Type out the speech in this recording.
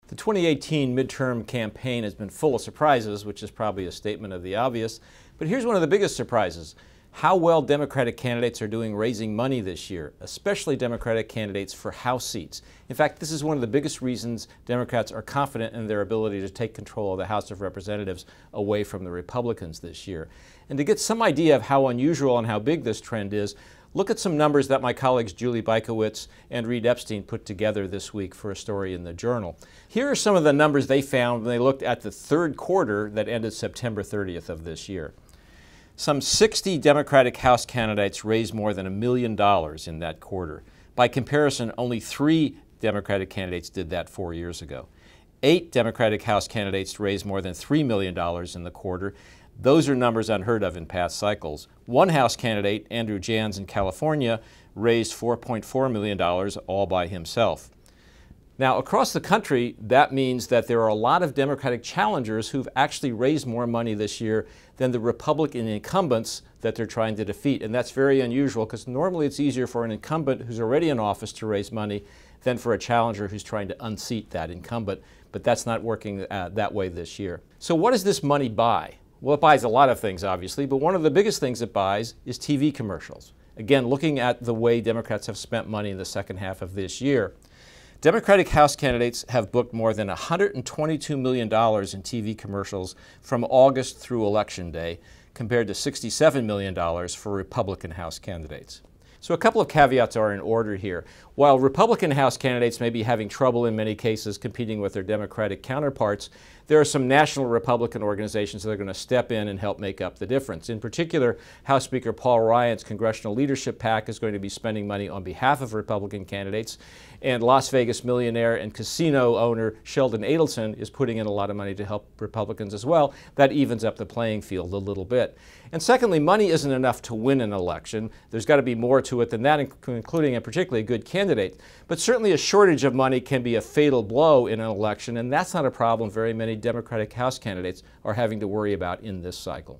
The 2018 midterm campaign has been full of surprises, which is probably a statement of the obvious. But here's one of the biggest surprises: how well Democratic candidates are doing raising money this year, especially Democratic candidates for House seats. In fact, this is one of the biggest reasons Democrats are confident in their ability to take control of the House of Representatives away from the Republicans this year. And to get some idea of how unusual and how big this trend is, look at some numbers that my colleagues Julie Bykowitz and Reed Epstein put together this week for a story in the Journal. Here are some of the numbers they found when they looked at the third quarter that ended September 30th of this year. Some 60 Democratic House candidates raised more than $1 million in that quarter. By comparison, only 3 Democratic candidates did that 4 years ago. 8 Democratic House candidates raised more than $3 million in the quarter. Those are numbers unheard of in past cycles. One House candidate, Andrew Jans in California, raised $4.4 million all by himself. Now, across the country, that means that there are a lot of Democratic challengers who've actually raised more money this year than the Republican incumbents that they're trying to defeat. And that's very unusual, because normally it's easier for an incumbent who's already in office to raise money than for a challenger who's trying to unseat that incumbent. But that's not working that way this year. So what does this money buy? Well, it buys a lot of things, obviously, but one of the biggest things it buys is TV commercials. Again, looking at the way Democrats have spent money in the second half of this year, Democratic House candidates have booked more than $122 million in TV commercials from August through Election Day, compared to $67 million for Republican House candidates. So a couple of caveats are in order here. While Republican House candidates may be having trouble in many cases competing with their Democratic counterparts, there are some national Republican organizations that are going to step in and help make up the difference. In particular, House Speaker Paul Ryan's Congressional Leadership PAC is going to be spending money on behalf of Republican candidates, and Las Vegas millionaire and casino owner Sheldon Adelson is putting in a lot of money to help Republicans as well. That evens up the playing field a little bit. And secondly, money isn't enough to win an election. There's got to be more to it than that, including a particularly good candidate. But certainly a shortage of money can be a fatal blow in an election, and that's not a problem very many Democratic House candidates are having to worry about in this cycle.